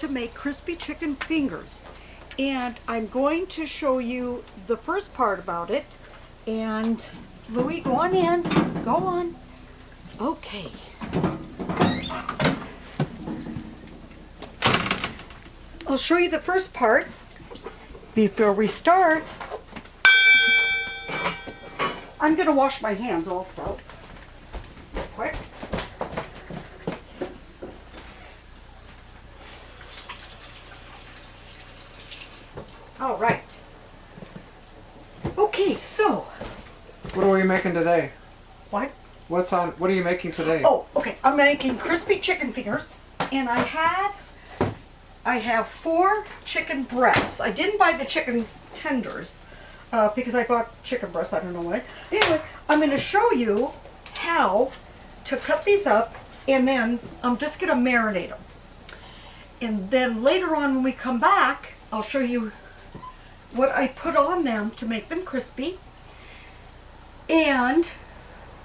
To make crispy chicken fingers, and I'm going to show you the first part about it. And Louie, go on in, go on. Okay, I'll show you the first part. Before we start, I'm going to wash my hands also real quick. All right. Okay, so. What are we making today? What? What are you making today? Oh, okay. I'm making crispy chicken fingers, and I have 4 chicken breasts. I didn't buy the chicken tenders because I bought chicken breasts. I don't know why. Anyway, I'm going to show you how to cut these up, and then I'm just going to marinate them. And then later on when we come back, I'll show you what I put on them to make them crispy and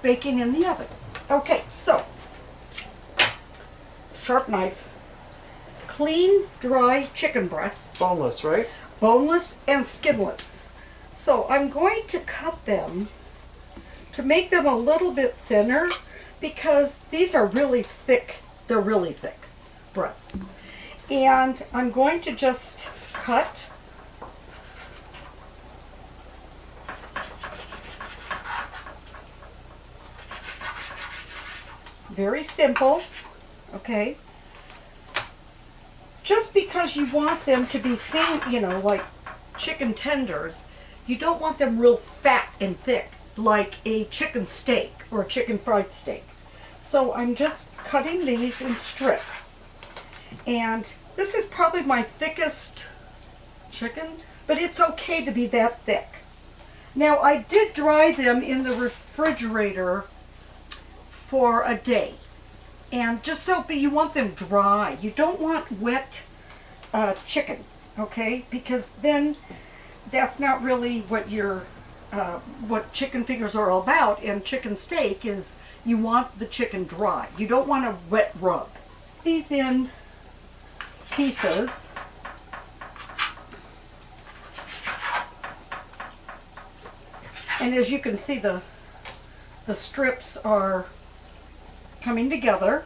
baking in the oven. Okay, so sharp knife, clean, dry chicken breasts. Boneless, right? Boneless and skinless. So I'm going to cut them to make them a little bit thinner because these are really thick. They're really thick breasts. And I'm going to just cut very simple, okay? Just because you want them to be thin, you know, like chicken tenders, you don't want them real fat and thick like a chicken steak or a chicken fried steak. So I'm just cutting these in strips. And this is probably my thickest chicken, but it's okay to be that thick. Now I did dry them in the refrigerator for a day, and just so, but you want them dry. You don't want wet chicken, okay? Because then that's not really what what chicken fingers are all about. And chicken steak is you want the chicken dry. You don't want a wet rub. These in pieces. And as you can see, the strips are coming together,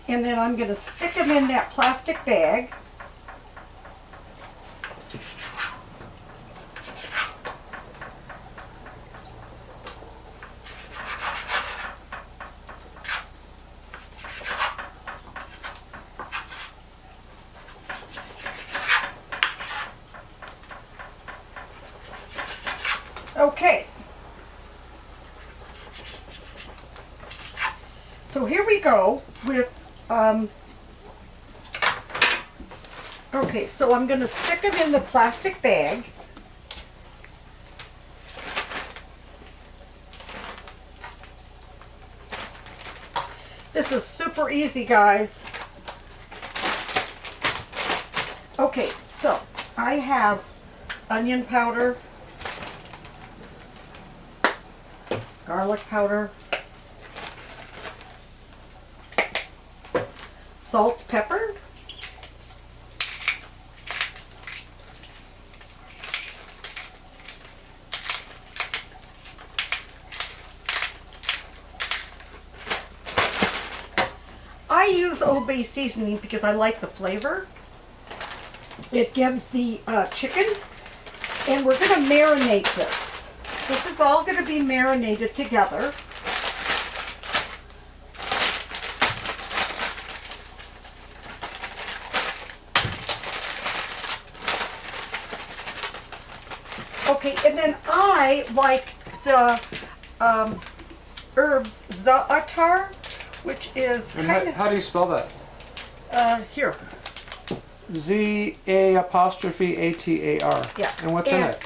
and then I'm going to stick them in that plastic bag. Okay. So here we go with, okay, so I'm going to stick them in the plastic bag. This is super easy, guys. Okay, so I have onion powder, garlic powder, salt, pepper, I use Old Bay seasoning because I like the flavor. It gives the chicken, and we're going to marinate this. This is all going to be marinated together. Okay, and then I like the herbs za'atar, which is kind of... How do you spell that? Here. Z-A-apostrophe-A-T-A-R. Yeah. And what's in it?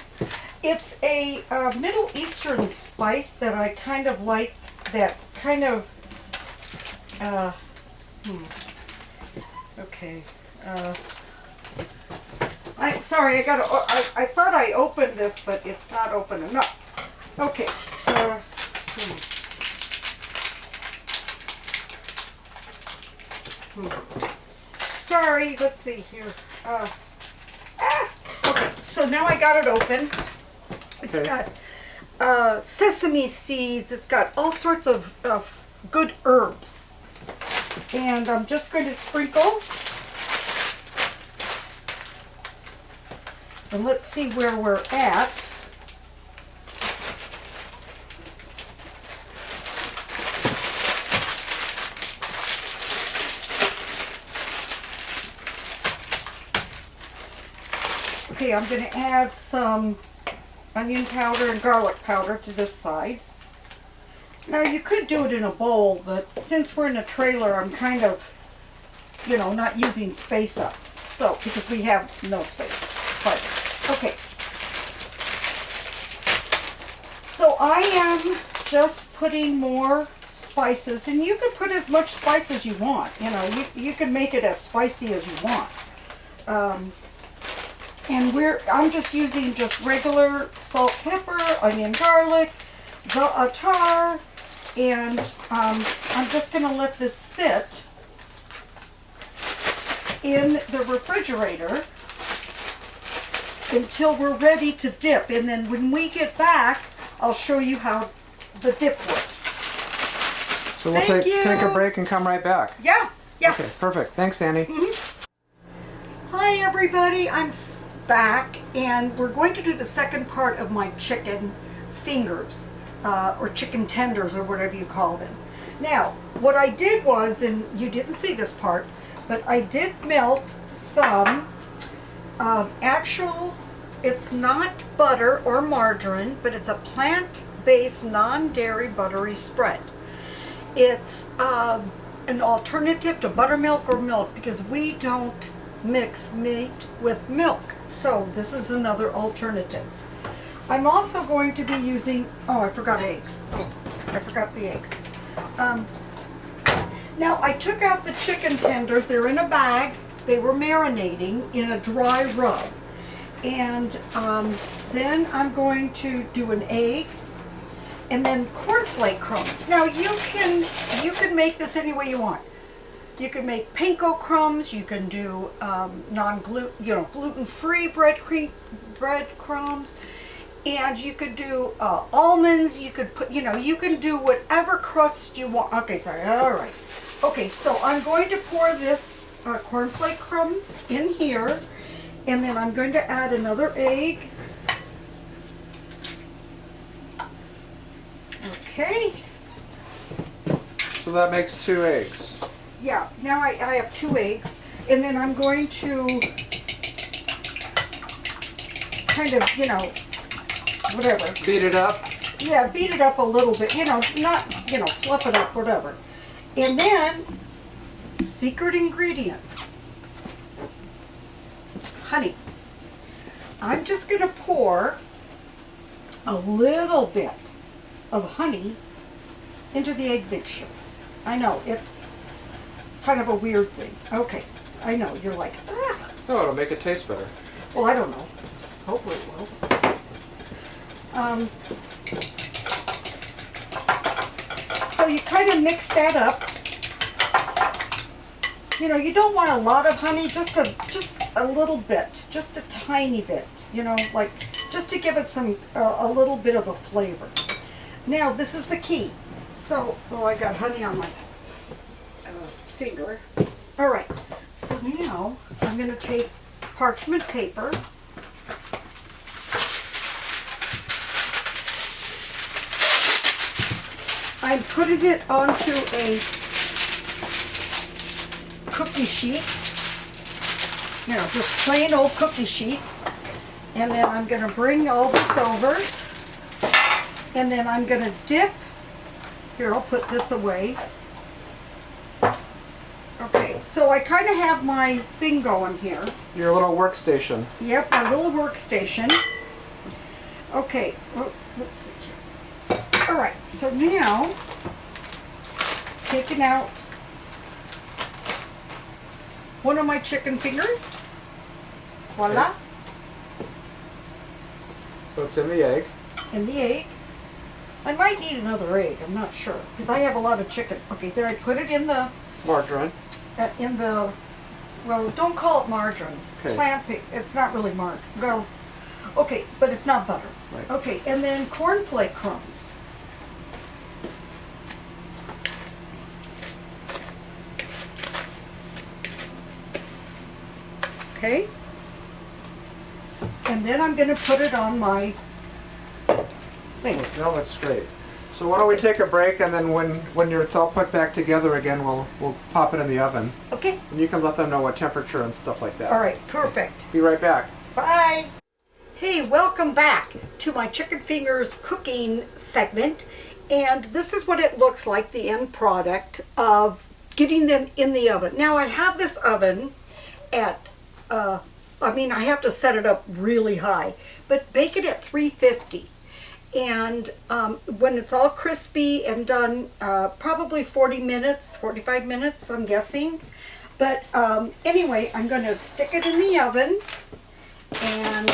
It's a Middle Eastern spice that I kind of like, that kind of... Okay. I'm sorry, I thought I opened this, but it's not open enough. Okay. sorry. Let's see here. Okay, so now I got it open. It's got sesame seeds. It's got all sorts of good herbs. And I'm just going to sprinkle. And let's see where we're at. Okay, I'm going to add some onion powder and garlic powder to this side. Now you could do it in a bowl, but since we're in a trailer, I'm kind of, not using space up. So, because we have no space. But, okay. So I am just putting more spices, and you can put as much spice as you want. You can make it as spicy as you want. And I'm just using just regular salt, pepper, onion, garlic, za'atar, and I'm just going to let this sit in the refrigerator until we're ready to dip. And then when we get back, I'll show you how the dip works. So we'll take a break and come right back. Yeah. Okay, perfect. Thanks, Annie. Hi, everybody. I'm back, and we're going to do the second part of my chicken fingers, or chicken tenders, or whatever you call them. Now, what I did was, and you didn't see this part, but I did melt some it's not butter or margarine, but it's a plant-based, non-dairy buttery spread. It's an alternative to buttermilk or milk, because we don't mix meat with milk. So this is another alternative. I'm also going to be using, I forgot eggs. I forgot the eggs. Now I took out the chicken tenders. They're in a bag. They were marinating in a dry rub. And then I'm going to do an egg and then cornflake crumbs. Now you can make this any way you want. You can make panko crumbs. You can do gluten-free breadcrumbs, and you could do almonds. You could put, you can do whatever crust you want. Okay, sorry. All right. Okay, so I'm going to pour this cornflake crumbs in here, and then I'm going to add another egg. Okay. So that makes 2 eggs. Yeah, now I have 2 eggs, and then I'm going to kind of, whatever. Beat it up. Yeah, beat it up a little bit, not, fluff it up, whatever. And then, secret ingredient, honey. I'm just going to pour a little bit of honey into the egg mixture. I know, it's kind of a weird thing. Okay, I know, you're like, ugh. Oh, it'll make it taste better. Well, I don't know. Hopefully it will. So you kind of mix that up. You don't want a lot of honey, just a little bit, just a tiny bit, like just to give it a little bit of a flavor. Now, this is the key. So, I got honey on my finger. All right, so now I'm going to take parchment paper. I'm putting it onto a cookie sheet, just plain old cookie sheet. And then I'm going to bring all this over, and then I'm going to dip. Here, I'll put this away. Okay, so I kind of have my thing going here. Your little workstation. Yep, my little workstation. Okay, well, let's see here. All right, so now, taking out one of my chicken fingers. Voila. Okay. So it's in the egg. In the egg. I might need another egg, I'm not sure, because I have a lot of chicken. Okay, then I put it in the margarine. Well, don't call it margarine. Okay. It's not really margarine. Well, okay, but it's not butter. Right. Okay, and then cornflake crumbs. Okay. And then I'm going to put it on my thing. That looks great. So why don't we take a break, and then when it's all put back together again, we'll pop it in the oven. Okay. And you can let them know what temperature and stuff like that. All right, perfect. Be right back. Bye. Hey, welcome back to my chicken fingers cooking segment. And this is what it looks like, the end product of getting them in the oven. Now I have this oven at, I have to set it up really high, but bake it at 350. And when it's all crispy and done, probably 40 minutes, 45 minutes, I'm guessing. But anyway, I'm going to stick it in the oven, and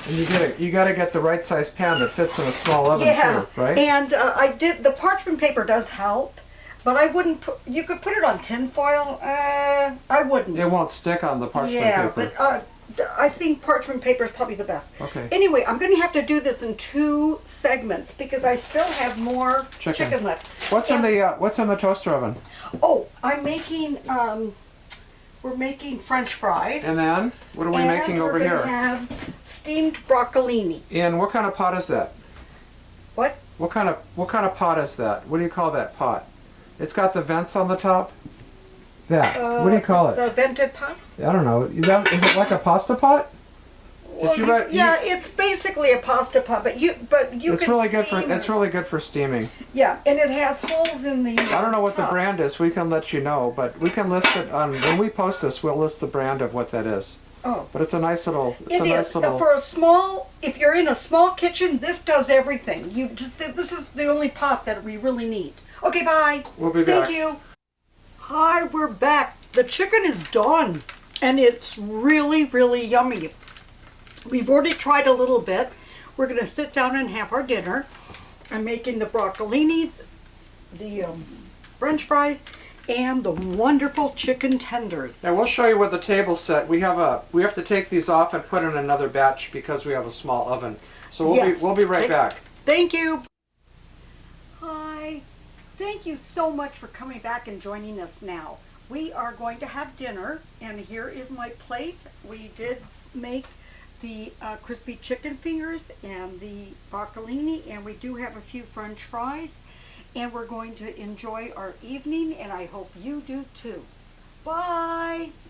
you got to get the right size pan that fits in a small oven too, right? And the parchment paper does help, but I wouldn't put, you could put it on tin foil. I wouldn't. It won't stick on the parchment paper. paper. But I think parchment paper is probably the best. Okay. Anyway, I'm going to have to do this in 2 segments because I still have more chicken left. What's in the toaster oven? Oh, I'm making we're making French fries. And then what are we making over here? And we're going to have steamed broccolini. And what kind of pot is that? What? What kind of pot is that? What do you call that pot? It's got the vents on the top. That. What do you call It's it? a vented pot. I don't know. Is it like a pasta pot? Well, it's basically a pasta pot, but you It's can really steam good for it's really good for steaming. Yeah, and it has holes in the. I don't know what the brand is. We can let you know, but we can list it on when we post this. We'll list the brand of what that is. Oh. But it's a nice little. For a small. If you're in a small kitchen, this does everything. This is the only pot that we really need. Okay, bye. We'll be back. Thank you. Hi, we're back. The chicken is done, and it's really, really yummy. We've already tried a little bit. We're going to sit down and have our dinner. I'm making the broccolini, the French fries, and the wonderful chicken tenders. Now we'll show you with the table set. We have to take these off and put in another batch because we have a small oven. So we'll be right back. Thank you. Hi. Thank you so much for coming back and joining us now. We are going to have dinner, and here is my plate. We did make the crispy chicken fingers and the broccolini, and we do have a few French fries, and we're going to enjoy our evening, and I hope you do too. Bye.